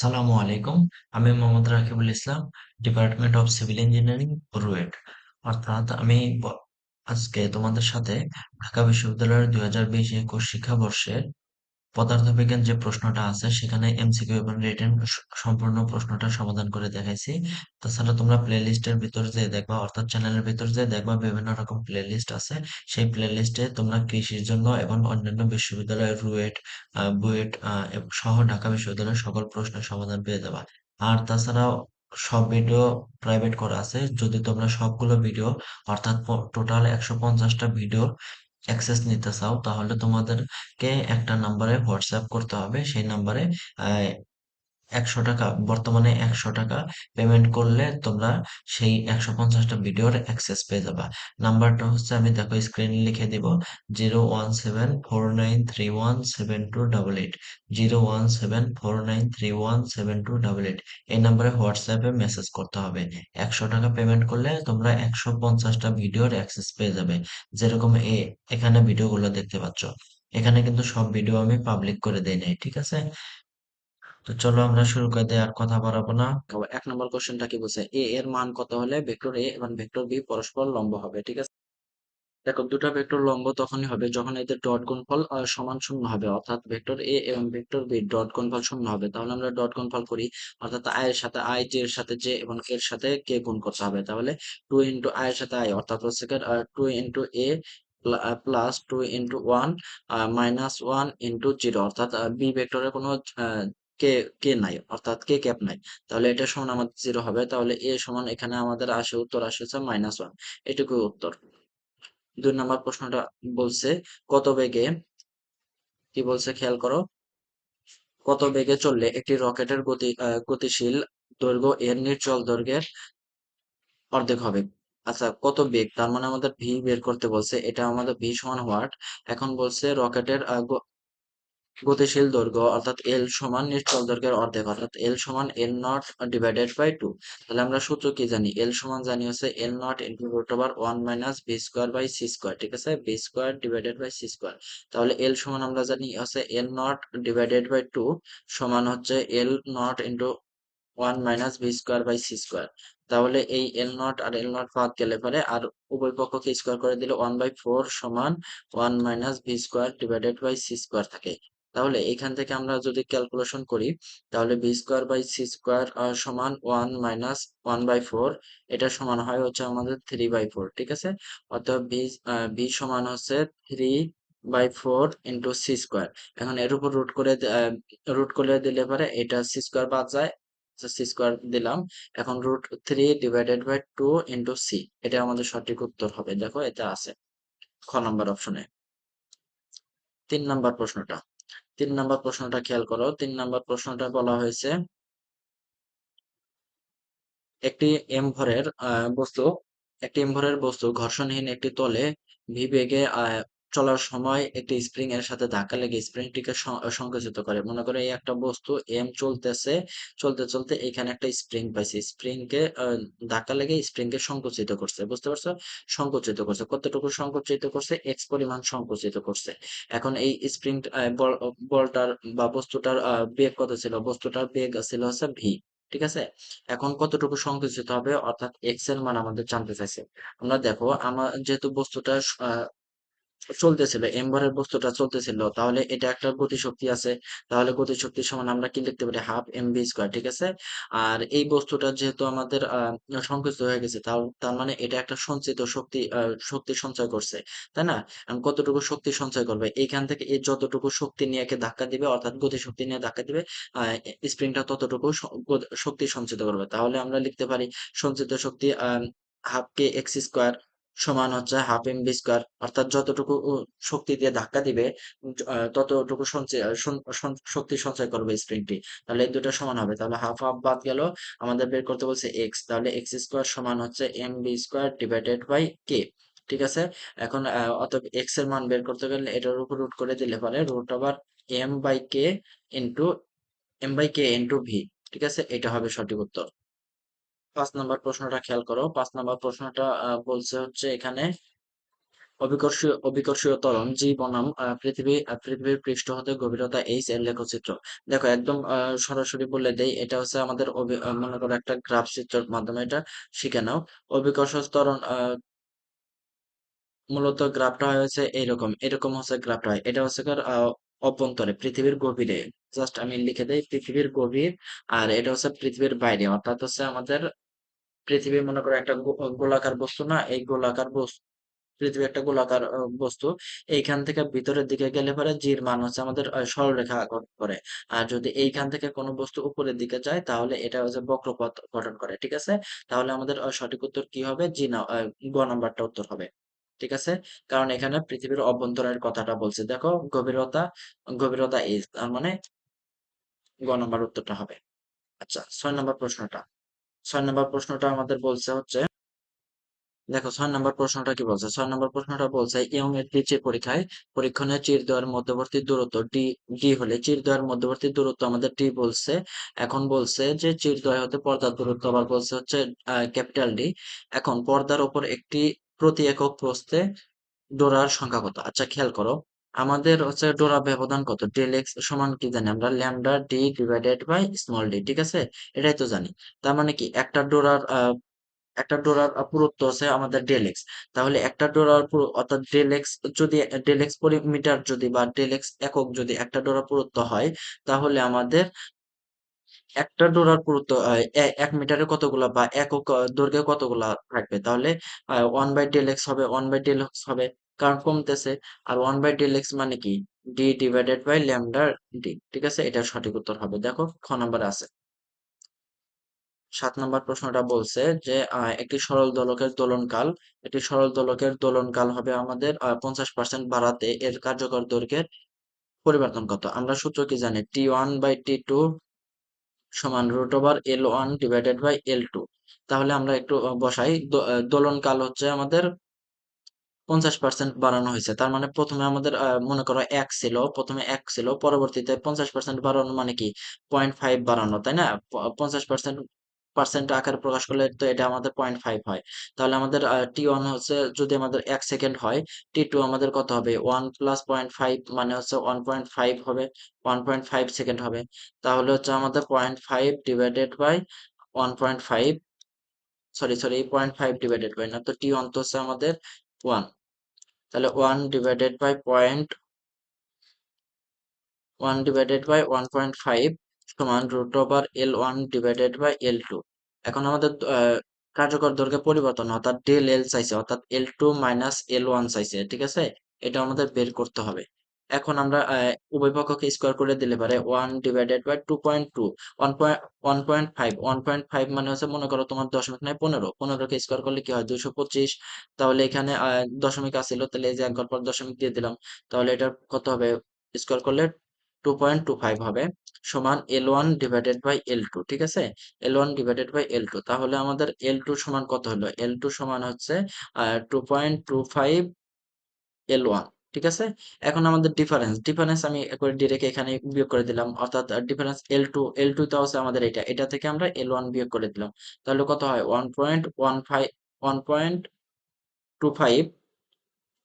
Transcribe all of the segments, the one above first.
সালামু আলাইকুম। আমি Mohammad Rakibul Islam, department of civil engineering, RUET. অর্থাৎ আমি আজকে তোমাদের সাথে ঢাকা বিশ্ববিদ্যালয়ের 2020-21 শিক্ষাবর্ষের পদার্থবিজ্ঞান যে প্রশ্নটা আছে সেখানে এমসিকিউ এবং রিটেন সম্পূর্ণ প্রশ্নটা সমাধান করে দেখাইছি। তাছাড়া তোমরা প্লে লিস্টের ভিতর যে দেখবা, অর্থাৎ চ্যানেলের ভিতর যে দেখবা বিভিন্ন রকম প্লে লিস্ট আছে। সেই প্লে লিস্টে তোমরা কৃষির জন্য এবং অন্যান্য বিশ্ববিদ্যালয়ের রুয়েট, বুয়েট সহ ঢাকা বিশ্ববিদ্যালয়ের সকল প্রশ্নের সমাধান পেয়ে যাবা। আর তাছাড়াও সব ভিডিও প্রাইভেট করা আছে। যদি তোমরা সবগুলো ভিডিও, অর্থাৎ টোটাল 150টা ভিডিও অ্যাক্সেস নিতে চাও, তাহলে তোমাদেরকে একটা নাম্বারে হোয়াটসঅ্যাপ করতে হবে। সেই নাম্বারে 100 টাকা, বর্তমানে 100 টাকা পেমেন্ট করলে তোমরা সেই 150টা ভিডিওর অ্যাক্সেস পেয়ে যাবা। নাম্বারটা হচ্ছে, আমি দেখো স্ক্রিনে লিখে দিব, 01749317288, 01749317288। এই নাম্বারে হোয়াটসঅ্যাপে মেসেজ করতে হবে। 100 টাকা পেমেন্ট করলে তোমরা 150টা ভিডিওর অ্যাক্সেস পেয়ে যাবে। যেরকম এখানে ভিডিওগুলো দেখতে পাচ্ছ, এখানে কিন্তু সব ভিডিও আমি পাবলিক করে দেই নাই, ঠিক আছে? তো চলো আমরা শুরু করে দেই, আর কথা বাড়াবো না। দেখো, 1 নম্বর কোশ্চেনটা কি বলছে? এ এর মান কত হলে ভেক্টর এ এবং ভেক্টর বি পরস্পর লম্ব হবে? ঠিক আছে। দেখো, দুটো ভেক্টর লম্ব তখনই হবে যখন এদের ডট গুণফল সমান শূন্য হবে, অর্থাৎ ভেক্টর এ এবং ভেক্টর বি ডট গুণফল শূন্য হবে। তাহলে আমরা ডট গুণফল করি, অর্থাৎ আই এর সাথে আই, জে এর সাথে জে এবং এর সাথে কে গুণ করতে হবে। তাহলে 2 × আই এর সাথে আই, অর্থাৎ হচ্ছে 2 × এ প্লাস 2 × 1 -1 × 0, অর্থাৎ বি ভেক্টরের কোনো আহ, কে কে নাই, অর্থাৎ কে ক্যাপ নাই। তাহলে এটা সমান আমাদের 0 হবে। তাহলে এ সমান, এখানে আমাদের উত্তর আসে হচ্ছে -1। এটুকু উত্তর। 2 নম্বর প্রশ্নটা বলছে কত বেগে, কি বলছে খেয়াল করো, কত বেগে চললে একটি রকেটের গতিশীল দৈর্ঘ্য এর নির্চল দৈর্ঘ্যের অর্ধেক হবে? আচ্ছা, কত বেগ, তার মানে আমাদের ভি বের করতে বলছে। এটা আমাদের ভি সমান হোয়াট। এখন বলছে রকেটের গতিশীল দৈর্ঘ্য, অর্থাৎ এল সমান নিশ্চল দৈর্ঘ্যের অর্ধেক, অর্থাৎ এল সমান এল নট ডিভাইডেড বাই 2। তাহলে আমরা সূত্র কি জানি? এল সমান জানি হচ্ছে L naught into √1 - V square by C square, ঠিক আছে, V square divided by C square. তাহলে এল সমান আমরা জানি হচ্ছে এল নট ডিভাইডেড বাই 2 সমান হচ্ছে L naught into 1 - V square by C square. তাহলে এই এল নট আর এল নট বাদ গেলে পরে আর উভয় পক্ষকে স্কোয়ার করে দিলে 1/4 সমান 1 - V square divided by C square থাকে। তাহলে এখান থেকে আমরা যদি ক্যালকুলেশন করি, তাহলে V square by C square সমান 1 - 1/4, এটা সমান হয় হচ্ছে আমাদের 3/4, ঠিক আছে। অর্থাৎ ভি সমান হচ্ছে 3/4 ইন্টু সি স্কোয়ার। এখন এর উপর রুট করে দিলে পরে এটা সি স্কোয়ার বাদ যায়, সি স্কোয়ার দিলাম। এখন √3 / 2 × সি, এটা আমাদের সঠিক উত্তর হবে। দেখো, এটা আছে খ নাম্বার অপশনে। 3 নম্বর প্রশ্নটা খেয়াল করো। 3 নম্বর প্রশ্নটা বলা হয়েছে একটি এম ভরের বস্তু, ঘর্ষণহীন একটি তলে ভি বেগে চলার সময় একটি স্প্রিং এর সাথে ধাক্কা লেগে স্প্রিংটিকে সংকুচিত করে। মনে করো এই একটা বস্তু এম চলতেছে, চলতে চলতে এখানে একটা স্প্রিং পাইছে, স্প্রিং কে ধাক্কা লেগে স্প্রিং কে সংকুচিত করছে, বুঝতে পারছো? সংকুচিত করছে, কতটুকু সংকুচিত করছে? এক্স পরিমাণ সংকুচিত করছে। এখন এই স্প্রিং বলটার বা বস্তুটার বেগ কত ছিল? বস্তুটার বেগ ছিল হচ্ছে ভি, ঠিক আছে। এখন কতটুকু সংকুচিত হবে, অর্থাৎ এক্স এর মান আমাদের জানতে চাইছে। আমরা দেখো, আমার যেহেতু বস্তুটা চলতেছিল, এমভরের বস্তুটা চলতেছিল, তাহলে এটা একটা গতিশক্তি আছে। তাহলে গতিশক্তি সমান আমরা কি লিখতে পারি? হাফ এম ভি স্কোয়ার, ঠিক আছে। আর এই বস্তুটা যেহেতু আমাদের সংকুচিত হয়ে গেছে, তার মানে এটা একটা সঞ্চিত শক্তি, শক্তি সঞ্চয় করছে, তাই না? এখন কতটুকু শক্তি সঞ্চয় করবে? এখান থেকে এ যতটুকু শক্তি নিয়ে একে ধাক্কা দিবে, অর্থাৎ গতিশক্তি নিয়ে ধাক্কা দিবে, স্প্রিংটা ততটুকু শক্তি সঞ্চিত করবে। তাহলে আমরা লিখতে পারি সঞ্চিত শক্তি হাফ কে এক্স স্কোয়ার সমান হচ্ছে হাফ এম বি স্কোয়ার, অর্থাৎ যতটুকু শক্তি দিয়ে ধাক্কা দিবে ততটুকু শক্তি সঞ্চয় করবে স্প্রিংটি। তাহলে এই দুটো সমান হবে। তাহলে হাফ হাফ বাদ গেল, আমাদের বের করতে বলছে এক্স। তাহলে এক্স স্কোয়ার সমান হচ্ছে M B square divided by K, ঠিক আছে। এখন অতএব এক্স এর মান বের করতে গেলে এটার উপর রুট করে দিলে পারে √, M by K into V, ঠিক আছে। এটা হবে সঠিক উত্তর। 5 নম্বর প্রশ্নটা খেয়াল করো। 5 নম্বর প্রশ্নটা বলছে হচ্ছে এখানে অভিকর্ষীয় ত্বরণ জি বনাম পৃথিবীর পৃষ্ঠ হতে গভীরতা এইচ এর লেখচিত্র। দেখো একদম সরাসরি বলে দেই, এটা হচ্ছে আমাদের মনে করো একটা গ্রাফ চিত্রের মাধ্যমে এটা শিখে নাও। অভিকর্ষ ত্বরণ মূলত গ্রাফটা হচ্ছে এরকম, এরকম হচ্ছে গ্রাফটা হয়। এটা হচ্ছে কার অভ্যন্তরে পৃথিবীর গভীরে, জাস্ট আমি লিখে দেই পৃথিবীর গভীর। আর এটা হচ্ছে পৃথিবীর বাইরে, অর্থাৎ হচ্ছে আমাদের পৃথিবী মনে করো একটা গোলাকার বস্তু না, এই গোলাকার বস্তু, পৃথিবী একটা গোলাকার বস্তু। এইখান থেকে ভিতরের দিকে গেলে পরে জির মান হচ্ছে আমাদের সরলরেখা গঠন করে। আর যদি এইখান থেকে কোনো বস্তু উপরের দিকে যায় তাহলে এটা হচ্ছে বক্রপথ গঠন করে, ঠিক আছে। তাহলে আমাদের সঠিক উত্তর কি হবে? জি না, গ নাম্বারটা উত্তর হবে, ঠিক আছে। কারণ এখানে পৃথিবীর অভ্যন্তরের কথাটা বলছে, দেখো গভীরতা, গভীরতা এইচ, তার মানে গ নাম্বার উত্তরটা হবে। আচ্ছা, 6 নম্বর প্রশ্নটা, 6 নম্বর প্রশ্নটা আমাদের বলছে হচ্ছে, দেখো 6 নম্বর প্রশ্নটা কি বলছে। 6 নম্বর প্রশ্নটা বলছে ইয়ং এর পিচের পরীক্ষায় পরীক্ষণে চিরদ্বয়ের মধ্যবর্তী দূরত্ব ডি, ডি হলে চিরদ্বয়ের মধ্যবর্তী দূরত্ব আমাদের ডি বলছে। এখন বলছে যে চিরদ্বয় হতে পর্দার দূরত্ব আবার বলছে হচ্ছে ক্যাপিটাল ডি। এখন পর্দার ওপর একটি প্রতি একক প্রস্থে ডোরার সংখ্যা কত? আচ্ছা খেয়াল করো, আমাদের হচ্ছে ডোরা ব্যবধান কত? ডেল এক্স সমান কি জানি আমরা? Lambda D divided by small D, ঠিক আছে। এটাই তো জানি। তার মানে কি একটা ডোরার পুরুত্ব আছে আমাদের ডেল এক্স। তাহলে একটা ডোরার অর্থাৎ ডেল এক্স যদি, ডেল এক্স মিটার যদি বা ডেল এক্স একক যদি একটা ডোরার পুরুত্ব হয়, তাহলে আমাদের একটা ডোরার পুরুত্ব 1 মিটারে কতগুলা বা একক দৈর্ঘ্যে কতগুলা থাকবে? তাহলে 1/Δx হবে, 1/Δx হবে, কারণ কমতেছে। আর 1/Δx মানে কি? D divided by lambda D, ঠিক আছে। এটা সঠিক উত্তর হবে, দেখো খ নাম্বারে আছে। 7 নম্বর প্রশ্নটা বলছে যে একটি সরল দোলকের দোলনকাল, একটি সরল দোলকের দোলনকাল হবে আমাদের 50% বাড়াতে এর কার্যকর দৈর্ঘ্যের পরিবর্তন কত? আমরা সূত্র কি জানি? T1/T2 সমান root over L1 divided by L2। তাহলে আমরা একটু বসাই, দোলনকাল হচ্ছে আমাদের 50% বাড়ানো হয়েছে। তার মানে প্রথমে আমাদের মনে করো 1 ছিল, প্রথমে 1 ছিল, পরবর্তীতে 50% বাড়ানো মানে কি? 0.5 বাড়ানো, তাই না? 50% পার্সেন্ট আকারে প্রকাশ করলে তো এটা আমাদের 0.5 হয়। তাহলে আমাদের T1 হচ্ছে যদি আমাদের 1 সেকেন্ড হয়, T2 আমাদের কত হবে? 1 প্লাস 0.5 মানে হচ্ছে 1.5 হবে, 1.5 সেকেন্ড হবে। তাহলে হচ্ছে আমাদের 0.5 divided by 1.5, sorry 0.5 divided by, না তো T1 তো হচ্ছে আমাদের 1। তাহলে 1/1/1.5 সমান root over L1 divided by L2। এখন আমাদের কার্যকর দৈর্ঘ্যে পরিবর্তন অর্থাৎ ডেল এল চাইছে, অর্থাৎ L2 মাইনাস L1 চাইছে, ঠিক আছে। এটা আমাদের বের করতে হবে। এখন আমরা উভয় পক্ষকে স্কোয়ার করে দিলে পারে 1/2.2, 1.5 মানে হচ্ছে মনে করো তোমার দশমিক নাই 15, 15কে স্কোয়ার করলে কি হয়? 225। তাহলে এখানে দশমিক আসিল, তাহলে এই যে একবার পর দশমিক দিয়ে দিলাম। তাহলে এটা কত হবে? স্কোয়ার করলে 2.25 হবে, সমান L1 ডিভাইডেড বাই L2, ঠিক আছে। L1 ডিভাইডেড বাই L2, তাহলে আমাদের L2 সমান কত হলো? L2 সমান হচ্ছে 2.25 L1, ঠিক আছে। এখন আমাদের ডিফারেন্স আমি একবার ডিরেক্ট এখানে বিয়োগ করে দিলাম, অর্থাৎ ডিফারেন্স L2 টা হচ্ছে আমাদের এটা থেকে আমরা L1 বিয়োগ করে দিলাম। তাহলে কত হয়? 1.15, 1.25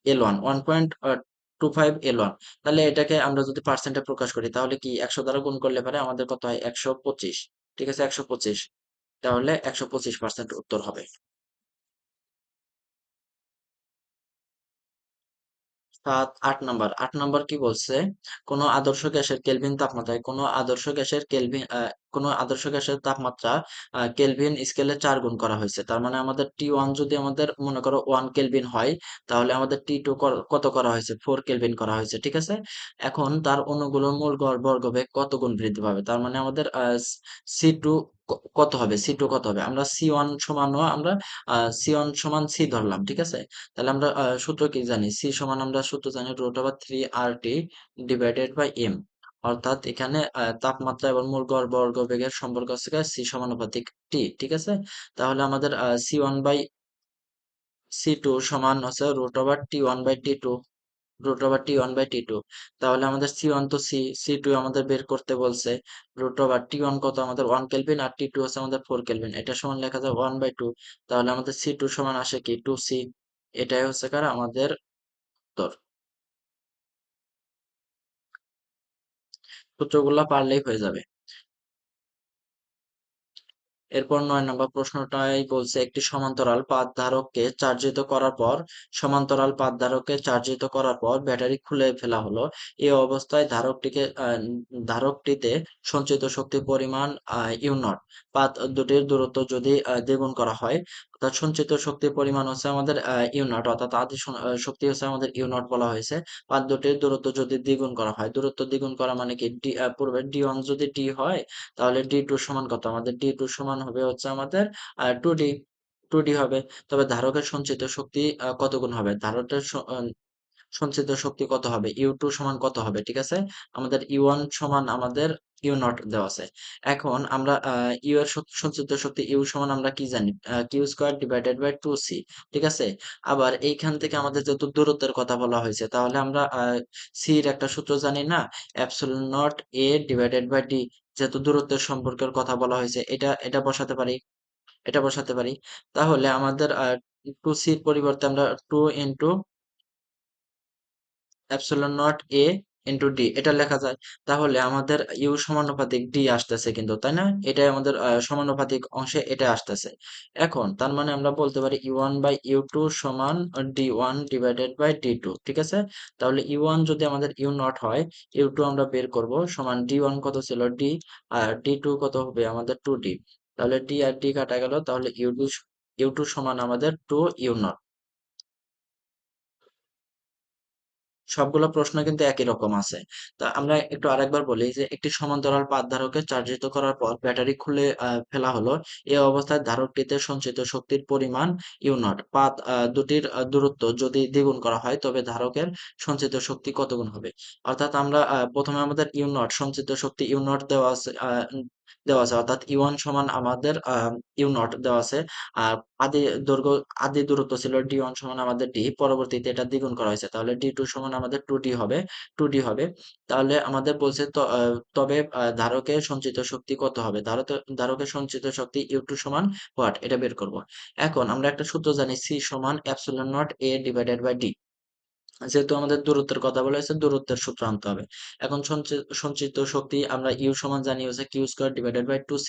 L1, 1.25 L1। তাহলে এটাকে আমরা যদি পার্সেন্টে প্রকাশ করি তাহলে কি 100 দ্বারা গুণ করলে পারে আমাদের কত হয়? 125, ঠিক আছে, 125। তাহলে 125% উত্তর হবে। 8 নম্বর, 8 নম্বর কি বলছে? কোন আদর্শ গ্যাসের কেলভিন তাপমাত্রায়, কোন আদর্শ গ্যাসের তাপমাত্রা কেলভিন স্কেলে 4 গুণ করা হয়েছে। তার মানে আমাদের T1 যদি আমাদের মনে করো 1 কেলভিন হয়, তাহলে আমাদের T2 কত করা হয়েছে? 4 কেলভিন করা হয়েছে, ঠিক আছে। এখন তার অণুগুলোর মোল ভরবেগ কত গুণ বৃদ্ধি পাবে? তার মানে আমাদের C2 কত হবে? C2 কত হবে? আমরা C1 সমানও আমরা C1 সমান C ধরলাম, ঠিক আছে। তাহলে আমরা সূত্র কি জানি? সি সমান আমরা সূত্র জানি root over 3 RT divided by M. অর্থাৎ এখানে তাপমাত্রা এবং মূল গড় ভরবেগের সম্পর্ক হচ্ছে সি সমানুপাতিক টি, ঠিক আছে। তাহলে আমাদের C1/C2 সমান হচ্ছে root over T1/T2, root over T1/T2। তাহলে আমাদের C1 তো C2 আমাদের বের করতে বলছে। রুট ওভার T1 কত আমাদের 1 কেলভিন, আর T2 হচ্ছে আমাদের 4 কেলভিন, এটা সমান লেখা যায় 1/2। তাহলে আমাদের C2 সমান আসে কি? 2C। এটাই হচ্ছে কার আমাদের উত্তর। সূত্রগুলা পারলেই হয়ে যাবে। এরপর ৯ নম্বর প্রশ্নটাই বলছে একটি সমান্তরাল পাত ধারককে চার্জিত করার পর ব্যাটারি খুলে ফেলা হলো। এই অবস্থায় ধারকটিতে সঞ্চিত শক্তির পরিমাণ ইউ নট। পাত দুটির দূরত্ব যদি দ্বিগুণ করা হয়, অর্থাৎ সঞ্চিত শক্তির পরিমাণ হচ্ছে আমাদের ইউ নট, অর্থাৎ শক্তি হচ্ছে আমাদের ইউ নট বলা হয়েছে। পাত দুটির দূরত্ব যদি দ্বিগুণ করা হয়, দূরত্ব দ্বিগুণ করা মানে কি পূর্বে D1 যদি D হয়, তাহলে D2 সমান কত? আমাদের D2 সমান হবে হচ্ছে আমাদের 2D, 2D হবে। তবে ধারকের সঞ্চিত শক্তি কত গুণ হবে? ধারকের সঞ্চিত শক্তি কত হবে? U2 সমান কত হবে? ঠিক আছে? আমাদের U1 সমান আমাদের ইউ নট দেওয়া আছে। এখন আমরা ইউ এর সঞ্চিত শক্তি ইউ সমান আমরা কি জানি? Q square divided by 2c। ঠিক আছে? আবার এইখান থেকে আমাদের যেহেতু দূরত্বের কথা বলা হয়েছে, তাহলে আমরা সি এর একটা সূত্র জানি না? Epsilon naught A divided by D. যেহেতু দূরত্বের সম্পর্কের কথা বলা হয়েছে, এটা বসাতে পারি, এটা বসাতে পারি। তাহলে আমাদের 2c এর পরিবর্তে আমরা 2 ইনটু এপসিলন নট এ ইন্টু ডি এটা লেখা যায়। তাহলে আমাদের ইউ সমানুপাতিক ডি আসতেছে কিন্তু, তাই না? এটাই আমাদের সমানুপাতিক অংশে এটা আসতেছে। এখন তার মানে আমরা বলতে পারি U1 বাই U2 সমান D1 ডিভাইডেড বাই D2। ঠিক আছে? তাহলে U1 যদি আমাদের ইউ নট হয়, U2 আমরা বের করব সমান D1 কত ছিল? ডি, আর D2 কত হবে? আমাদের 2D। তাহলে ডি আর ডি কাটা গেল, তাহলে ইউ টু সমান আমাদের 2 ইউ নট। সবগুলো প্রশ্ন কিন্তু একই রকম আছে। তা আমরা একটু আরেকবার বলি যে একটি সমান্তরাল পাত ধারকে চার্জিত করার পর ব্যাটারি খুলে ফেলা হলো। এই অবস্থায় ধারকটিতে সঞ্চিত শক্তির পরিমাণ ইউ নট। পাত দুটির দূরত্ব যদি দ্বিগুণ করা হয়, তবে ধারকের সঞ্চিত শক্তি কত গুণ হবে? অর্থাৎ আমরা প্রথমে আমাদের ইউ নট সঞ্চিত শক্তি ইউ নট দেওয়া আছে, অর্থাৎ ইউ1 সমান আমাদের ইউ নট দেওয়া আছে। আর আদি দৈর্ঘ্য আদি দূরত্ব ছিল D1 সমান আমাদের ডি, পরবর্তীতে এটা দ্বিগুণ করা হয়েছে, তাহলে D2 সমান আমাদের 2D হবে, 2D হবে। তাহলে আমাদের বলছে তবে ধারকের সঞ্চিত শক্তি কত হবে? ধারকের সঞ্চিত শক্তি U2 সমান হোয়াট? এটা বের করব। এখন আমরা একটা সূত্র জানি, সি সমান epsilon naught A divided by D. যেহেতু আমাদের দূরত্বের কথা বলা হয়েছে, দূরত্বের সূত্র আনতে হবে। এখন সঞ্চিত শক্তি আমরা ইউ সমান জানি হচ্ছে Q square divided by 2c,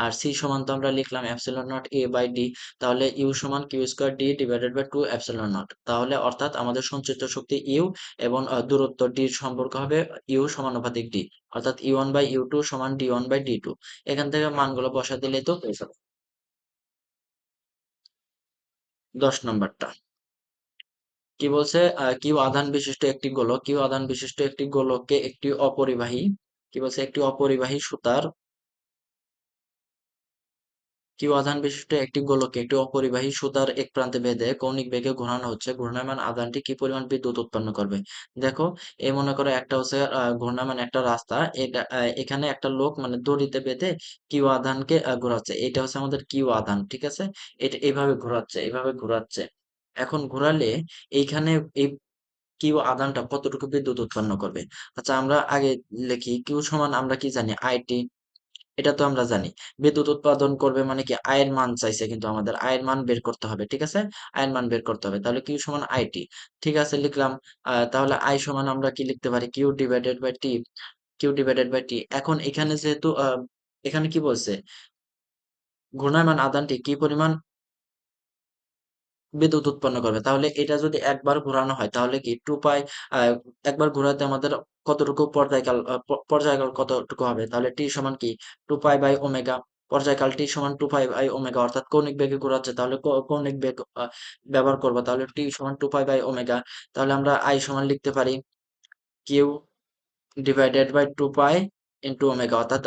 আর সি সমান তো আমরা লিখলাম epsilon naught A by D. তাহলে ইউ সমান Q square D divided by 2 epsilon naught. তাহলে অর্থাৎ আমাদের সঞ্চিত শক্তি ইউ এবং দূরত্ব ডির সম্পর্ক হবে ইউ সমানুপাতিক ডি, অর্থাৎ U1 বাই U2 সমান D1 বাই D2। এখান থেকে মানগুলো বসা দিলেই তো হয়ে যাবে। 10 নম্বরটা কি বলছে? কিউ আধান বিশিষ্ট একটি গোলককে একটি অপরিবাহী, কি বলছে? একটি অপরিবাহী সুতার, কিউ আধান বিশিষ্ট একটি গোলককে একটি অপরিবাহী সুতার এক প্রান্তে বেঁধে কৌণিক বেগে ঘোরানো হচ্ছে। ঘূর্ণায়মান আধানটি কি পরিমাণ বিদ্যুৎ উৎপন্ন করবে? দেখো, এই মনে করো একটা হচ্ছে ঘূর্ণায়মান একটা রাস্তা, এটা এখানে একটা লোক মানে দড়িতে বেঁধে কিউ আধানকে ঘোরাচ্ছে। এটা হচ্ছে আমাদের কিউ আধান। ঠিক আছে? এটা এইভাবে ঘোরাচ্ছে। এখন ঘোরালে এইখানে এই কিউ আধানটা কতটুকু বিদ্যুৎ উৎপন্ন করবে? আচ্ছা, আমরা আগে লিখি কিউ সমান আমরা কি জানি? আইটি। এটা তো আমরা জানি। বিদ্যুৎ উৎপাদন করবে মানে কি? আয়ের মান চাইছে, কিন্তু আমাদের আয়ের মান বের করতে হবে। ঠিক আছে? আয়ের মান বের করতে হবে। তাহলে কিউ সমান আইটি। ঠিক আছে, লিখলাম। তাহলে আই সমান আমরা কি লিখতে পারি? Q divided by T, Q divided by T. এখন এখানে যেহেতু এখানে কি বলছে? ঘূর্ণায়মান আধানটি কি পরিমাণ বিদ্যুৎ উৎপন্ন করবে? তাহলে এটা যদি একবার ঘোরানো হয়, তাহলে কি 2 পাই, একবার ঘোরাতে আমাদের কতটুকু পর্যায়কাল কতটুকু হবে? তাহলে টি সমান কি 2 পাই বাই ওমেগা। পর্যায়কাল টি সমান 2 পাই বাই ওমেগা, অর্থাৎ কৌণিক বেগে ঘোরাচ্ছে, তাহলে কৌণিক বেগ ব্যবহার করবো, তাহলে টি সমান 2 পাই বাই ওমেগা। তাহলে আমরা আই সমান লিখতে পারি Q divided by 2 pi into omega, অর্থাৎ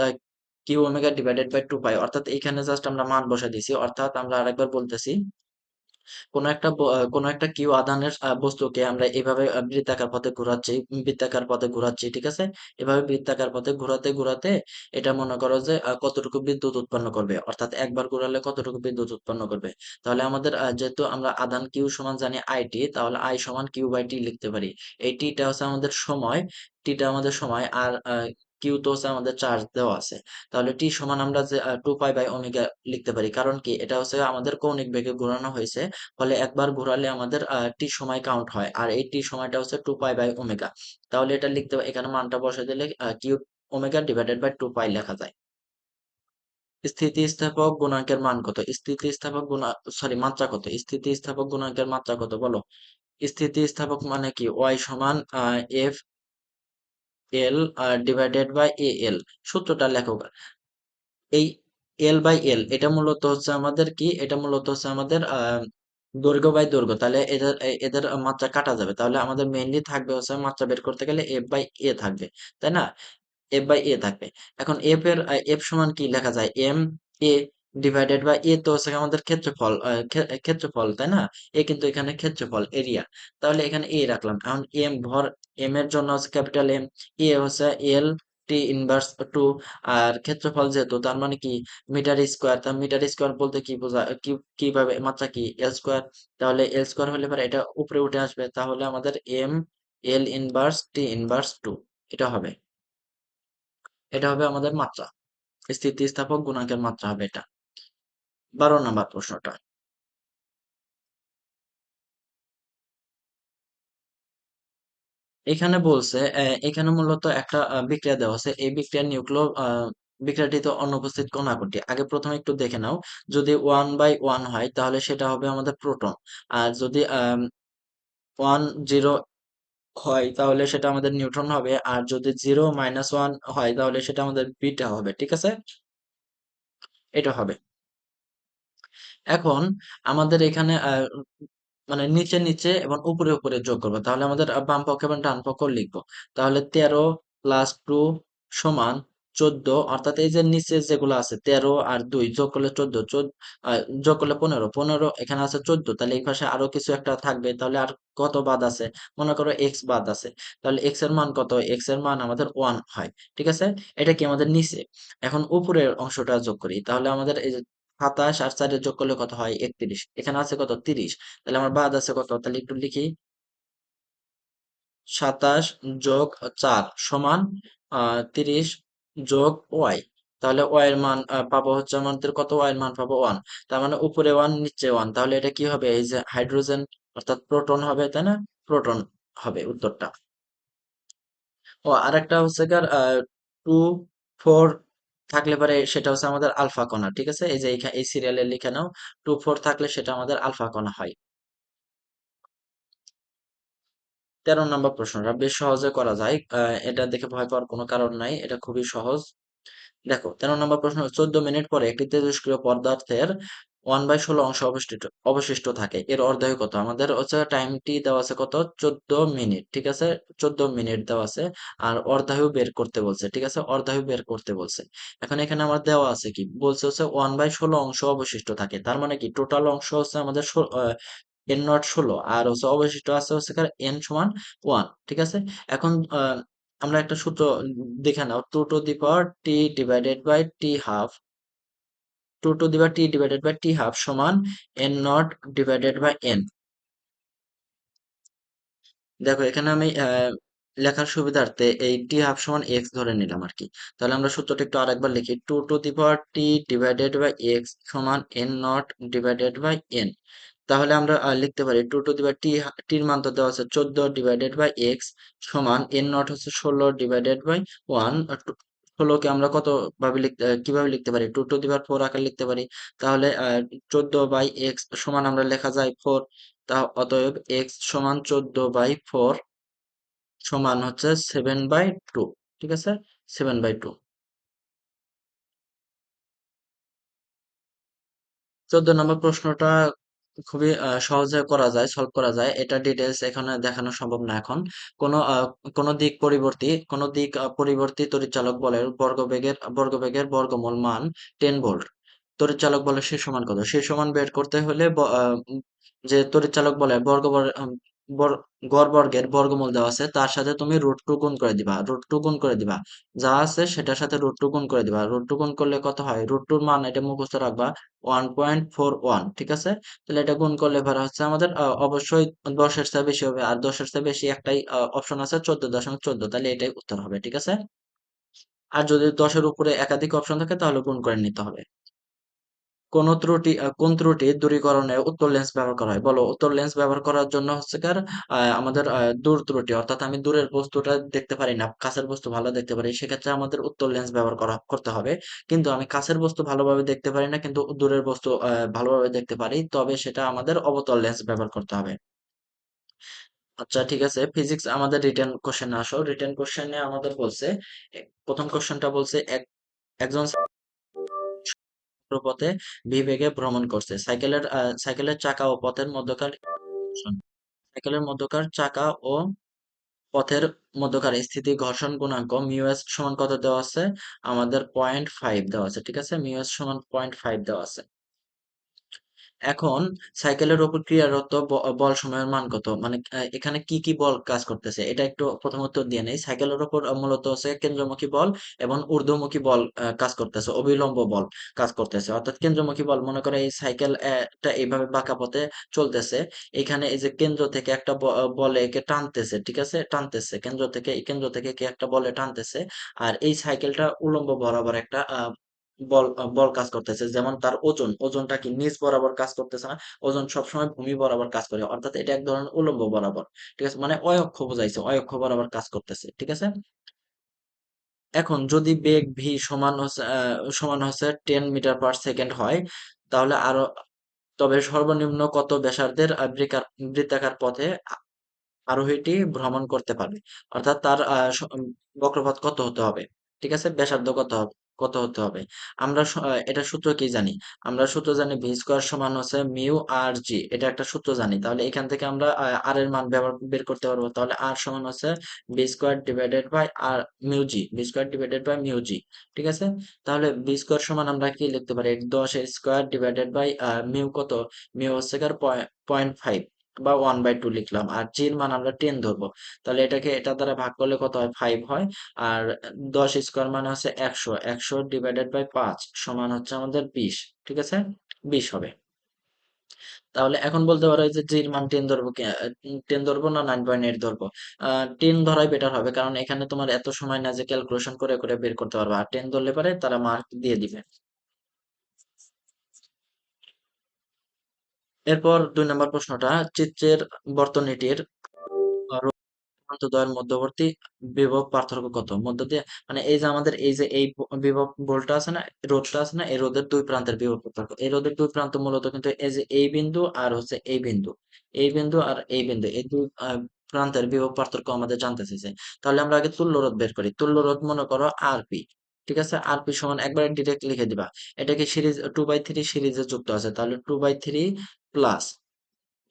Q omega divided by 2 pi. অর্থাৎ এখানে জাস্ট আমরা মান বসা দিছি। অর্থাৎ আমরা আরেকবার বলতেছি, কোনো একটা কিউ আধানের বস্তুকে আমরা এভাবে বৃত্তাকার পথে ঘোরাচ্ছি। ঠিক আছে? এভাবে বৃত্তাকার পথে ঘোরাতে ঘোরাতে এটা মনে করো যে কতটুকু বিদ্যুৎ উৎপন্ন করবে, অর্থাৎ একবার ঘোরালে কতটুকু বিদ্যুৎ উৎপন্ন করবে। তাহলে আমাদের যেহেতু আমরা আধান কিউ সমান জানি আইটি, তাহলে আই সমান কিউ বাই টি লিখতে পারি। এই টিটা হচ্ছে আমাদের সময়, আর কিউ তো হচ্ছে আমাদের চার্জ দেওয়া আছে। তাহলে টি সমান আমরা যে 2 পাই বাই ওমেগা লিখতে পারি, কারণ কি এটা হচ্ছে আমাদের কৌণিক বেগে ঘোরানো হয়েছে, ফলে একবার ঘোরালে আমাদের টি সময় কাউন্ট হয়, আর এই টি সময়টা হচ্ছে 2 পাই বাই ওমেগা। তাহলে এটা লিখতে এখানে মানটা বসে দিলে কিউ ওমেগা ডিভাইডেড বাই 2 পাই লেখা যায়। স্থিতিস্থাপক গুণাঙ্কের মান কত? স্থিতিস্থাপক সরি, মাত্রা কত? স্থিতিস্থাপক গুণাঙ্কের মাত্রা কত বলো? স্থিতিস্থাপক মানে কি? ওয়াই সমান এফ এল ডিভাইডেড বাই এ এল। সূত্রটা লেখো। এই এল বাই এল এটা মূলত হচ্ছে আমাদের কি, এটা মূলত হচ্ছে আমাদের দৈর্ঘ্য বাই দৈর্ঘ্য। তাহলে এদের এদের মাত্রা কাটা যাবে, তাহলে আমাদের মেইনলি থাকবে হচ্ছে মাত্রা বের করতে গেলে এফ বাই এ থাকবে, তাই না? এফ বাই এ থাকবে। এখন এফ এর এফ সমান কি লেখা যায়? এম এ ডিভাইডেড বাই এ তো হচ্ছে আমাদের ক্ষেত্রফল, ক্ষেত্রফল, তাই না? এ কিন্তু এখানে ক্ষেত্রফল এরিয়া। তাহলে এখানে এ রাখলাম। এখন এম ভর, এম এর জন্য হচ্ছে ক্যাপিটাল এম, এ হচ্ছে এল টি ইনভার্স টু, আর ক্ষেত্রফল যেহেতু তার মানে কি মিটার স্কোয়ার, তার মিটার স্কোয়ার বলতে কি বোঝা, কি কিভাবে মাত্রা কি এল স্কোয়ার। তাহলে এল স্কোয়ার হলে পরে এটা উপরে উঠে আসবে, তাহলে আমাদের M L inverse T inverse two, এটা হবে, এটা হবে আমাদের মাত্রা। স্থিতিস্থাপক গুণাঙ্কের মাত্রা হবে এটা। 12 নম্বর প্রশ্নটা, এখানে বলছে এখানে মূলত একটা বিক্রিয়া দেওয়া আছে, এই বিক্রিয়ার বিক্রিয়াটিতে অনুপস্থিত কণাগুটি আগে প্রথমে একটু দেখে নাও। যদি 1/1 হয় তাহলে সেটা হবে আমাদের প্রোটন, আর যদি 1 0 হয় তাহলে সেটা আমাদের নিউট্রন হবে, আর যদি 0 - 1 হয় তাহলে সেটা আমাদের বিটা হবে, ঠিক আছে? এটা হবে। এখন আমাদের এখানে মানে নিচে নিচে এবং উপরে উপরে যোগ করবো, তাহলে আমাদের বাম পক্ষ এবং ডান পক্ষ লিখবো। তাহলে 13 + 2 সমান 14, অর্থাৎ এই যে নিচে যেগুলো আছে 13 আর 2 যোগ করলে 14, যোগ করলে 15, 15 এখানে আছে 14, তাহলে এই পাশে আরো কিছু একটা থাকবে, তাহলে আর কত বাদ আছে? মনে করো এক্স বাদ আছে, তাহলে এক্স এর মান কত? এক্স এর মান আমাদের 1 হয়, ঠিক আছে? এটা কি আমাদের নিচে। এখন উপরের অংশটা যোগ করি, তাহলে আমাদের এই যে 27 আর 4 যোগ করলে কত হয়? 31, এখানে আছে কত? 30, তাহলে আমার বাদ আছে কত? তাহলে একটু লিখি, 27 যোগ 4 সমান 30 যোগ ওয়াই। তাহলে ওয়াই এর মান পাবো হচ্ছে আমাদের কত? ওয়াই এর মান পাবো 1। তার মানে উপরে 1 নিচে 1, তাহলে এটা কি হবে? এই যে হাইড্রোজেন অর্থাৎ প্রোটন হবে, তাই না? প্রোটন হবে উত্তরটা। ও আরেকটা হচ্ছে কার 2 4 থাকলে পরে সেটা হচ্ছে আমাদের আলফা কণা, ঠিক আছে? এই যে এই সিরিয়ালে লিখে নাও, 2 4 থাকলে সেটা আমাদের আলফা কণা হয়। 13 নম্বর প্রশ্নটা বেশ সহজে করা যায়, এটা দেখে ভয় পাওয়ার কোনো কারণ নাই, এটা খুবই সহজ। দেখো 13 নম্বর প্রশ্ন, 14 মিনিট পরে একটি তেজস্ক্রিয় পদার্থের 1/16 অংশ অবশিষ্ট অবশিষ্ট থাকে, এর অর্ধায়ু কত? আমাদের হচ্ছে টাইমটি দেওয়া আছে কত? 14 মিনিট, ঠিক আছে? 14 মিনিট দেওয়া আছে, আর অর্ধায়ু বের করতে বলছে, ঠিক আছে? অর্ধায়ু বের করতে বলছে। এখন এখানে আমার দেওয়া আছে কি বলছে হচ্ছে 1/16 অংশ অবশিষ্ট থাকে, তার মানে কি টোটাল অংশ হচ্ছে আমাদের এন নট 16, আর হচ্ছে অবশিষ্ট আছে হচ্ছে এন সমান 1, ঠিক আছে? এখন আমরা একটা সূত্র দেখে নাও, 2 to the power t divided by t half সমান N naught divided by N. দেখো এখানে আমি লেখার সুবিধার্থে এই টি হাফ সমান এক্স ধরে নিলাম আর কি। তাহলে আমরা সূত্রটা একটু আরেকবার লিখি, 2 to the power t divided by X সমান N naught divided by N. তাহলে আমরা লিখতে পারি 2 to the power টির মান তো দেওয়া আছে 14 ডিভাইডেড বাই এক্স সমান এন নট হচ্ছে 16 ডিভাইডেড বাই 1। 16কে আমরা কত ভাবে লিখতে কিভাবে লিখতে পারি? 2 to the power 4 আকারে লিখতে পারি। তাহলে 14/x সমান আমরা লেখা যায় 4, তা অতএব এক্স সমান 14/4 সমান হচ্ছে 7/2, ঠিক আছে? 7/2। 14 নম্বর প্রশ্নটা খুবই সহজে করা যায়, সলভ করা যায়, এটা ডিটেলস এখানে দেখানো সম্ভব না এখন। কোনো কোনো দিক পরিবর্তী তড়িৎচালক বলের বর্গবেগের বর্গমূল মান 10 ভোল্ট। তড়িৎচালক বলের শীর্ষ মান কত? শীর্ষ মান বের করতে হলে যে তড়িৎচালক বলের গড় বর্গের বর্গমূল দেওয়া আছে তার সাথে তুমি √2 গুণ করে দিবা, √2 গুণ করে দিবা, যা আছে সেটার সাথে √2 গুণ করে দিবা। √2 গুণ করলে কত হয়? √2 এর মান এটা মুখস্থ রাখবা, 1.41, ঠিক আছে? তাহলে এটা গুণ করলে এবার হচ্ছে আমাদের অবশ্যই 10-এর চেয়ে বেশি হবে, আর 10-এর চেয়ে বেশি একটাই অপশন আছে, 14.14, তাহলে এটাই উত্তর হবে, ঠিক আছে? আর যদি 10-এর উপরে একাধিক অপশন থাকে তাহলে গুণ করে নিতে হবে। কোন ত্রুটি দূরীকরণে উত্তর লেন্স ব্যবহার করা হয়? বলো, উত্তর লেন্স ব্যবহার করার জন্য হচ্ছে কার আমাদের দূর ত্রুটি, অর্থাৎ আমি দূরের বস্তুটা দেখতে পারি না, কাছের বস্তু ভালো দেখতে পারি, সেক্ষেত্রে আমাদের উত্তর লেন্স ব্যবহার করতে হবে। কিন্তু আমি কাছের বস্তু ভালোভাবে দেখতে পারি না, কিন্তু দূরের বস্তু ভালোভাবে দেখতে পারি, তবে সেটা আমাদের অবতল লেন্স ব্যবহার করতে হবে। আচ্ছা, ঠিক আছে, ফিজিক্স আমাদের রিটেন কোশ্চেনে আসো। রিটেন কোশ্চেনে আমাদের বলছে, প্রথম কোশ্চেনটা বলছে একজন পথে ভি বেগে ভ্রমণ করছে। সাইকেলের চাকা ও পথের মধ্যকার সাইকেলের মধ্যকার চাকা ও পথের মধ্যকার স্থিতি ঘর্ষণ গুণাঙ্ক মিউ এস সমান কত দেওয়া আছে? আমাদের 0.5 দেওয়া আছে। ঠিক আছে, মিউ এস সমান 0.5 দেওয়া আছে। এখন সাইকেলের উপর ক্রিয়ারত বল সময়ের মান কত? মানে এখানে কি কি বল কাজ করতেছে এটা একটু প্রথমত দিয়ে নেই। সাইকেলের উপর মূলত হচ্ছে কেন্দ্রমুখী বল এবং ঊর্ধ্বমুখী বল কাজ করতেছে, অবিলম্ব বল কাজ করতেছে। অর্থাৎ কেন্দ্রমুখী বল, মনে করে এই সাইকেল টা এইভাবে বাঁকা পথে চলতেছে, এখানে এই যে কেন্দ্র থেকে একটা বলে একে টানতেছে, ঠিক আছে, টানতেছে কেন্দ্র থেকে কি একটা বলে টানতেছে। আর এই সাইকেলটা উল্লম্ব বরাবর একটা বল কাজ করতেছে, যেমন তার ওজনটা কি নিচ বরাবর কাজ করতেছে না, ওজন সবসময় ভূমি বরাবর কাজ করে, অর্থাৎ এটা এক ধরনের উল্লম্ব বরাবর। ঠিক আছে, মানে অয়ক্ষ বোঝাইছে, অয়ক্ষ বরাবর কাজ করতেছে। ঠিক আছে, এখন যদি বেগ ভি সমান হচ্ছে 10 মিটার পার সেকেন্ড হয়, তাহলে তবে সর্বনিম্ন কত ব্যাসার্ধের বৃত্তাকার পথে আরোহীটি ভ্রমণ করতে পারবে? অর্থাৎ তার বক্রপাত কত হতে হবে? ঠিক আছে, ব্যাসার্ধ কত হতে হবে? আমরা এটার সূত্র কি জানি? আমরা সূত্র জানি ভি স্কোয়ার সমান হচ্ছে মিউ আর জি, এটা একটা সূত্র জানি। তাহলে এখান থেকে আমরা আর এর মান বের করতে পারবো। তাহলে আর সমান হচ্ছে B square divided by R mu G, B square divided by mu G. ঠিক আছে, তাহলে বি স্কোয়ার সমান আমরা কি লিখতে পারি? 10 স্কোয়ার ডিভাইডেড বাই মিউ কত? মিউ হচ্ছে 0.5 বা 1/2 লিখলাম, আর জি এর মান আমরা 10 ধরবো। তাহলে এটা দ্বারা ভাগ করলে কত হয়? 5 হয়। আর 10 স্কোয়ার মানে হচ্ছে 100, 100 ডিভাইডেড বাই 5 সমান হচ্ছে আমাদের 20। ঠিক আছে, 20 হবে। তাহলে এখন বলতে পারো যে জি এর মান 10 ধরবো, 10 ধরবো না 9.8 ধরবো? 10 ধরাই বেটার হবে, কারণ এখানে তোমার এত সময় না যে ক্যালকুলেশন করে করে বের করতে পারবে। আর 10 ধরলে পারে তারা মার্ক দিয়ে দিবে। এরপর 2 নম্বর প্রশ্নটা, চিত্রের বর্তনীটির প্রান্তদ্বয়ের মধ্যবর্তী বিভব পার্থক্য কত? মধ্য দিয়ে, মানে এই যে আমাদের এই যে এই বিভব ভোল্টটা আছে না, রোধটা আছে না, এই রোধের দুই প্রান্তের বিভব পার্থক্য। এই রোধের দুই প্রান্ত মূলত কিন্তু এই যে এই বিন্দু আর হচ্ছে এই বিন্দু, এই বিন্দু আর এই বিন্দু, এই দুই প্রান্তের বিভব পার্থক্য আমাদের জানতে চাইছে। তাহলে আমরা আগে তুল্য রোধ বের করি। তুল্য রোধ মনে করো আরপি। ঠিক আছে, আরপি সমান একবারে ডিরেক্ট লিখে দিবা। এটাকে সিরিজ 2/3 সিরিজে যুক্ত আছে, তাহলে 2/3 প্লাস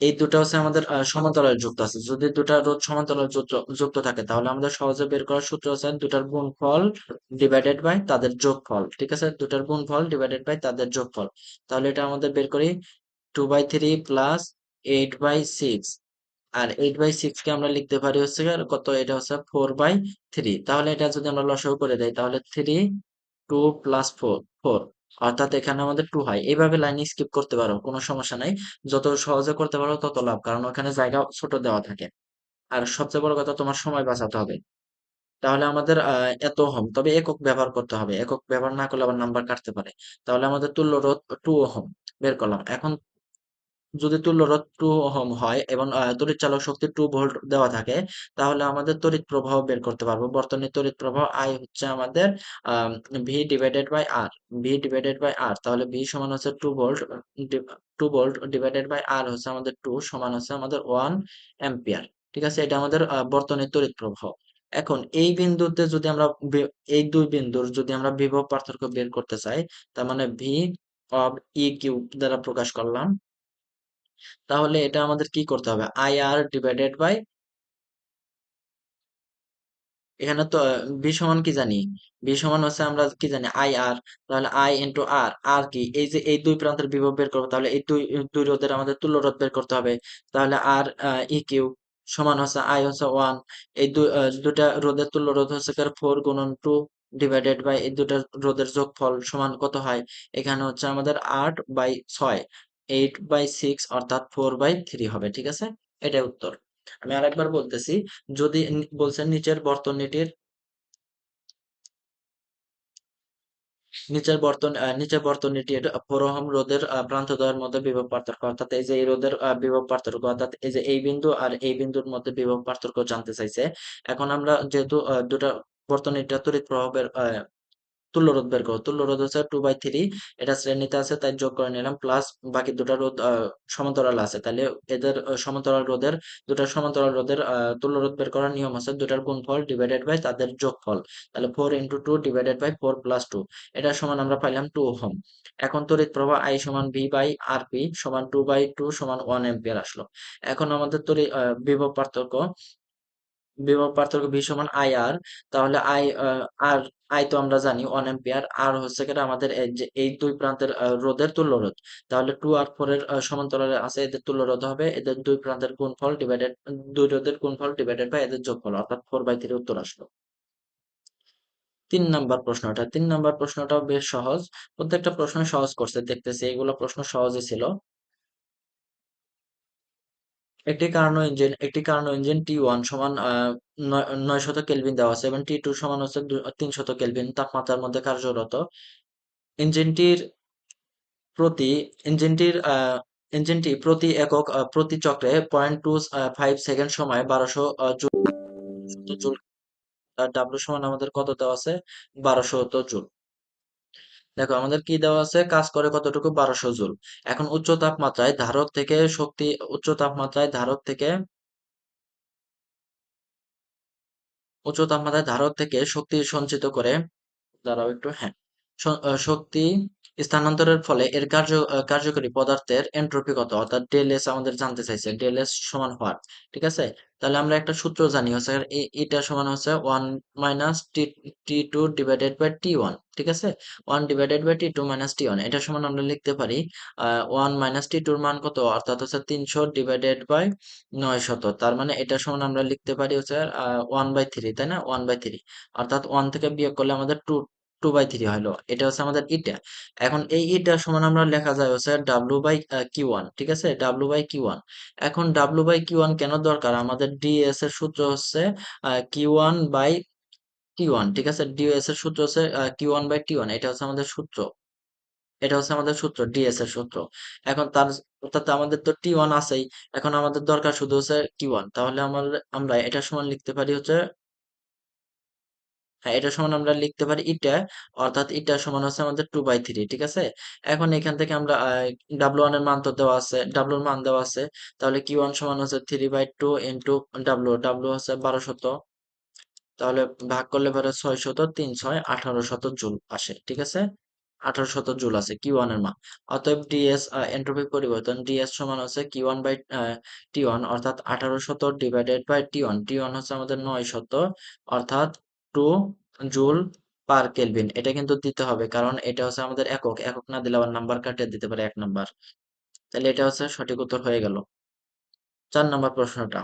এই দুটা হচ্ছে আমাদের সমান্তরালে যুক্ত আছে। যদি দুটা রোধ সমান্তরালে যুক্ত থাকে, তাহলে আমাদের সহজে বের করার সূত্র হচ্ছে দুটার গুণফল ডিভাইডেড বাই তাদের যোগফল। ঠিক আছে, দুটার গুণফল ডিভাইডেড বাই তাদের যোগফল। তাহলে এটা আমাদের বের করি 2/3 প্লাস 8/6। আর 8/6 কে আমরা লিখতে পারি হচ্ছে কত? এটা হচ্ছে 4/3। তাহলে এটা যদি আমরা লসাগু করে দেই, তাহলে 2 প্লাস 4, অর্থাৎ এখানে আমাদের 2 হয়। এইভাবে লাইন স্কিপ করতে পারো, কোনো সমস্যা নাই। যত সহজে করতে পারো তত লাভ, কারণ ওখানে জায়গা ছোট দেওয়া থাকে। আর সবচেয়ে বড় কথা, তোমার সময় বাঁচাতে হবে। তাহলে আমাদের এত ওহম, তবে একক ব্যবহার করতে হবে, একক ব্যবহার না করলে আবার নাম্বার কাটতে পারে। তাহলে আমাদের তুল্য রোধ 2 ওহম বের করলাম। এখন যদি তুল্য রোধ 2 ওহম হয় এবং তড়িৎ চালক শক্তি 2 ভোল্ট দেওয়া থাকে, তাহলে আমাদের তড়িৎ প্রবাহ বের করতে পারবো। বর্তনীর তড়িৎ প্রবাহ I হচ্ছে আমাদের V divided by R, V divided by R. তাহলে ভি সমান হচ্ছে 2 volt, 2 volt divided by R হচ্ছে আমাদের 2 সমান হচ্ছে আমাদের 1 অ্যাম্পিয়ার। ঠিক আছে, এটা আমাদের বর্তনীর তড়িৎ প্রবাহ। এখন এই বিন্দুতে যদি আমরা এই দুই বিন্দুর যদি আমরা বিভব পার্থক্য বের করতে চাই, তার মানে ভি অফ ই কিউ দ্বারা প্রকাশ করলাম, তাহলে এটা আমাদের কি করতে হবে? আই আর ডিভাইডেড বাই, এখানে তো বি সমান কি জানি? বি সমান হচ্ছে আমরা কি জানি? আই আর। তাহলে আই ইন্টু আর, আর কি? এই যে এই দুই প্রান্তের বিভব বের করবো, তাহলে এই দুই রোধের আমাদের তুল্য রোধ বের করতে হবে। তাহলে আর ই কিউ সমান হচ্ছে আই হচ্ছে 1, এই দুটা রোধের তুল্য রোধ হচ্ছে 4 গুণন 2 ডিভাইডেড বাই এই দুটা রোধের যোগফল সমান কত হয়? এখানে হচ্ছে আমাদের 8/6, 8/6, অর্থাৎ 4/3 হবে। ঠিক আছে, এটাই উত্তর। আমি আরেকবার বলতেছি, যদি বলছেন নিচের বর্তনীটির নিচের বর্তনীটির 4 ওহম রোধের প্রান্তদ্বয়ের মধ্যে বিভব পার্থক্য, অর্থাৎ এই যে এই রোধের বিভব পার্থক্য, অর্থাৎ এই যে এই বিন্দু আর এই বিন্দুর মধ্যে বিভব পার্থক্য জানতে চাইছে। এখন আমরা যেহেতু দুটা বর্তনীটা তড়িৎ প্রবাহের তুল্য রোধ বের করো। তুল্য রোধ হচ্ছে 2/3, এটা শ্রেণীতে আছে তাই যোগ করে নিলাম, প্লাস বাকি দুটা রোধ সমান্তরাল আছে, তাহলে এদের সমান্তরাল রোধের, দুটা সমান্তরাল রোধের তুল্য রোধ বের করার নিয়ম আছে দুটার গুণফল ডিভাইডেড বাই তাদের যোগফল। তাহলে 4 × 2 ডিভাইডেড বাই 4 + 2, এটা সমান আমরা পাইলাম 2 ওহম। এখন তড়িৎ প্রবাহ I সমান V বাই RP সমান 2/2 সমান 1 এম্পিয়ার আসলো। এখন আমাদের তড়িৎ বিভব পার্থক্য ভি সমান আই আর। তাহলে আর আই তো আমরা জানি 1 এম্পিয়ার, আর হচ্ছে কি আমাদের এই যে এই দুই প্রান্তের রোধের তুল্য রোধ। তাহলে 2 আর 4 এর সমান্তরালে আছে, এদের তুল্য রোধ হবে এদের দুই প্রান্তের গুণফল ডিভাইডেড, দুই রোধের গুণফল ডিভাইডেড বাই এদের যোগফল, অর্থাৎ 4/3 উত্তর আসলো। 3 নাম্বার প্রশ্নটাও বেশ সহজ, প্রত্যেকটা প্রশ্ন সহজ করছে দেখতেছি, এগুলো প্রশ্ন সহজই ছিল। একটি কার্নো ইঞ্জিন T1 সমান 900 কেলভিন দেওয়া আছে এবং T2 সমান হচ্ছে 300 কেলভিন তাপমাত্রার মধ্যে কার্যরত। ইঞ্জিনটির প্রতি ইঞ্জিনটির ইঞ্জিনটি প্রতি একক প্রতি চক্রে 0.25 সেকেন্ড সময়ে 1200 জুল। ডাব্লিউ সমান আমাদের কত দেওয়া আছে? 1200 জুল। দেখো আমাদের কি দেওয়া আছে, কাজ করে কতটুকু? 1200 জুল। এখন উচ্চ তাপমাত্রায় ধারক থেকে শক্তি সঞ্চিত করে, দাঁড়াও একটু, হ্যাঁ, শক্তি স্থানান্তরের ফলে এর কার্যকরী পদার্থের এন্ট্রপি কত, অর্থাৎ ডেল এস আমাদের জানতে চাইছে, ডেল এস সমান হোয়াট। ঠিক আছে, তাহলে আমরা একটা সূত্র জানি হচ্ছে এটা সমান হচ্ছে 1 - টি টু ডিভাইডেড বাই T1। ঠিক আছে, 1 / T2 - T1, এটা সমান আমরা লিখতে পারি 1 - T2 মান কত, অর্থাৎ হচ্ছে 300 ডিভাইডেড বাই 900, তার মানে এটা সমান আমরা লিখতে পারি হচ্ছে 1/3, তাই না? 1/3, অর্থাৎ 1 থেকে বিয়োগ করলে আমাদের 2/3 হলো, এটা হচ্ছে আমাদের ইটা। এখন এই ইটা সমান আমরা লেখা যায় হচ্ছে W/Q1। ঠিক আছে, W/Q1। এখন W/Q1 কেন দরকার? আমাদের ডিএস এর সূত্র হচ্ছে Q1/T1। ঠিক আছে, ডিএস এর সূত্র হচ্ছে Q1/T1, এটা হচ্ছে আমাদের সূত্র ডিএস এর সূত্র। এখন অর্থাৎ আমাদের তো T1 আছেই, এখন আমাদের দরকার শুধু হচ্ছে Q1, তাহলে আমরা এটা সমান লিখতে পারি হচ্ছে, হ্যাঁ, এটা সমান আমরা লিখতে পারি ইটা, অর্থাৎ ইটা সমান হচ্ছে আমাদের 2/3। ঠিক আছে, এখন এখান থেকে আমরা W1 এর মান তো দেওয়া আছে, W এর মান দেওয়া আছে, তাহলে Q1 সমান হচ্ছে 3/2 ইন্টু W হচ্ছে 1200, তাহলে ভাগ করলে পরে 600, 3 × 6 = 1800 জুল আসে। ঠিক আছে, 1800 জুল আছে Q1 এর মান। অতএব ডিএস এন্ট্রপি পরিবর্তন, ডিএস সমান হচ্ছে Q1/T1, অর্থাৎ 1800 ডিভাইডেড বাই T1। T1 হচ্ছে আমাদের 900, অর্থাৎ 2 জুল পার কেলভিন। এটা কিন্তু দিতে হবে, কারণ এটা হচ্ছে আমাদের একক, একক না দিলে আবার নাম্বার কাটিয়ে দিতে পারে 1 নাম্বার। তাহলে এটা হচ্ছে সঠিক উত্তর হয়ে গেল। 4 নাম্বার প্রশ্নটা,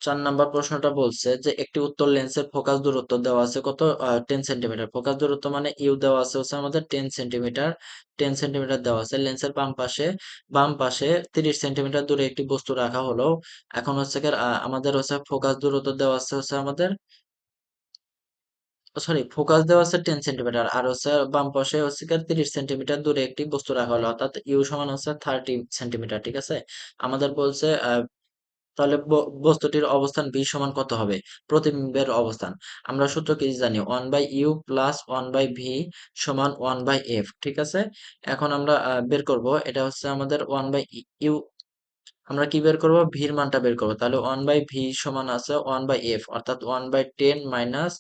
4 নাম্বার প্রশ্নটা বলছে যে একটি উত্তল লেন্সের ফোকাস দূরত্ব দেওয়া আছে কত, 10 সেন্টিমিটার। ফোকাস দূরত্ব মানে ইউ দেওয়া আছে হচ্ছে আমাদের 10 সেন্টিমিটার, 10 সেন্টিমিটার দেওয়া আছে। লেন্সের বাম পাশে 30 সেন্টিমিটার দূরে একটি বস্তু রাখা হলো। এখন হচ্ছে কি আমাদের হচ্ছে ফোকাস দূরত্ব দেওয়া আছে হচ্ছে আমাদের, সরি, ফোকাস দেওয়া আছে 10 সেন্টিমিটার, আর হচ্ছে বাম পাশে হচ্ছে কি 30 সেন্টিমিটার দূরে একটি বস্তু রাখা হলো, অর্থাৎ ইউ সমান হচ্ছে 30 সেন্টিমিটার। ঠিক আছে, আমাদের বলছে তাহলে বস্তুটির অবস্থান ভি সমান কত হবে? প্রতিবিম্বের অবস্থান। আমরা সূত্র কি জানি? 1/U প্লাস 1/V সমান 1/F। ঠিক আছে, এখন আমরা বের করব, এটা হচ্ছে আমাদের 1/U, আমরা কি বের করব? ভির মানটা বের করব। তাহলে 1/V সমান আছে 1/F, অর্থাৎ 1/10 মাইনাস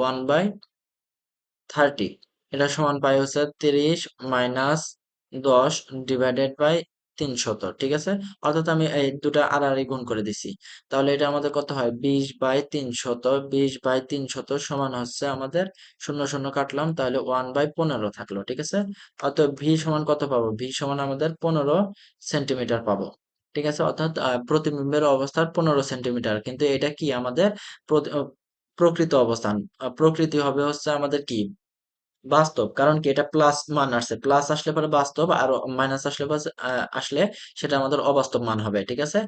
1/30, এটা সমান পাই হচ্ছে 30 মাইনাস 10 ডিভাইডেড বাই 300। ঠিক আছে, অর্থাৎ আমি এই দুটা আড়াআড়ি গুণ করে দিছি, তাহলে এটা আমাদের কত হয়? 20/300, 20/300 সমান হচ্ছে আমাদের, শূন্য শূন্য কাটলাম, তাহলে 1/15 থাকলো। ঠিক আছে, অর্থাৎ ভি সমান কত পাবো? ভি সমান আমাদের 15 সেন্টিমিটার পাবো। ঠিক আছে, অর্থাৎ প্রতিবিম্বের অবস্থান 15 সেন্টিমিটার, কিন্তু এটা কি আমাদের প্রকৃত অবস্থান, প্রকৃতি হবে হচ্ছে আমাদের কি বাস্তব, কারণ কি এটা প্লাস মান আসছে, প্লাস আসলে পরে বাস্তব, আর মাইনাস আসলে আসলে সেটা আমাদের অবাস্তব মান হবে, ঠিক আছে।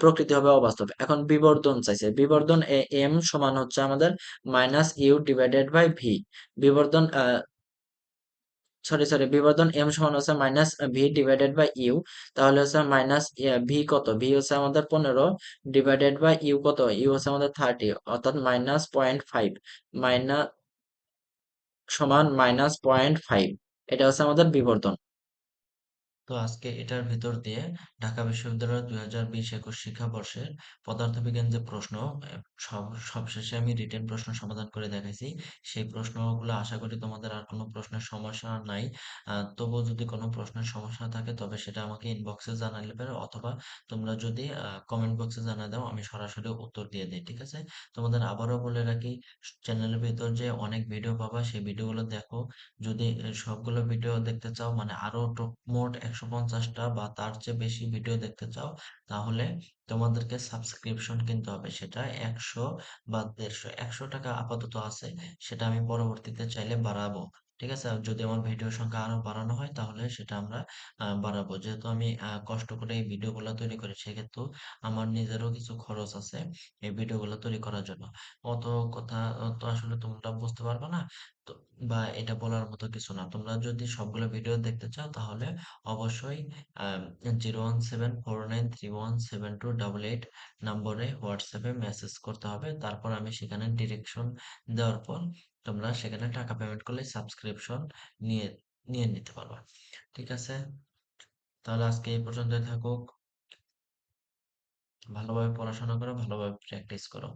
প্রকৃতি হবে অবাস্তব। এখন বিবর্ধন চাইছে, বিবর্ধন এম সমান হচ্ছে আমাদের minus U divided by V. বিবর্ধন সরি বিবর্ধন এম সমান হচ্ছে minus V divided by U. তাহলে হচ্ছে মাইনাস ভি কত, ভি হচ্ছে আমাদের 15 ডিভাইডেড বাই ইউ কত, ইউ হচ্ছে আমাদের 30, অর্থাৎ -0.5 মাইনাস সমান -0.5। এটা হচ্ছে আমাদের বিবর্ধন। তো আজকে এটার ভিতর দিয়ে ঢাকা বিশ্ববিদ্যালয়ের 2020-21 শিক্ষাবর্ষের পদার্থবিজ্ঞান যে প্রশ্ন, সবশেষে আমি রিটেন প্রশ্ন সমাধান করে দেখাইছি। সেই প্রশ্নগুলো আশা করি তোমাদের আর কোনো প্রশ্নের সমস্যা নাই। তবুও যদি কোনো প্রশ্নের সমস্যা থাকে তবে সেটা আমাকে ইনবক্সে জানালে পারে, অথবা তোমরা যদি কমেন্ট বক্সে জানা দাও, আমি সরাসরি উত্তর দিয়ে দিই, ঠিক আছে। তোমাদের আবারও বলে রাখি, চ্যানেলের ভিতর যে অনেক ভিডিও পাবা, সেই ভিডিওগুলো দেখো। যদি সবগুলো ভিডিও দেখতে চাও, মানে আরো মোট 150টা বা তার চেয়ে বেশি ভিডিও দেখতে চাও, তাহলে তোমাদেরকে সাবস্ক্রিপশন কিনতে হবে। সেটা 100 বা 150, 100 টাকা আপাতত আছে, সেটা আমি পরবর্তীতে চাইলে বাড়াবো, ঠিক আছে। আর যদি আমার ভিডিও সংখ্যা আরো বাড়ানো হয় তাহলে সেটা আমরা বাড়াবো। যেহেতু আমি কষ্ট করে এই ভিডিওগুলো তৈরি করি, সেক্ষেত্রে আমার নিজেরও কিছু খরচ আছে এই ভিডিওগুলো তৈরি করার জন্য। অত কথা তো আসলে তোমরা বুঝতে পারবে না, তো বা এটা বলার মতো কিছু না। তোমরা যদি সবগুলো ভিডিও দেখতে চাও তাহলে অবশ্যই 01749317288 নম্বরে হোয়াটসঅ্যাপে মেসেজ করতে হবে। তারপর আমি সেখানে ডিরেকশন দেওয়ার পর তোমরা সেখানে টাকা পেমেন্ট করলে সাবস্ক্রিপশন নিয়ে নিয়ে নিতে পারবা, ঠিক আছে। তাহলে আজকে এই পর্যন্তই থাকুক। ভালোভাবে পড়াশোনা করো, ভালোভাবে প্র্যাকটিস করো।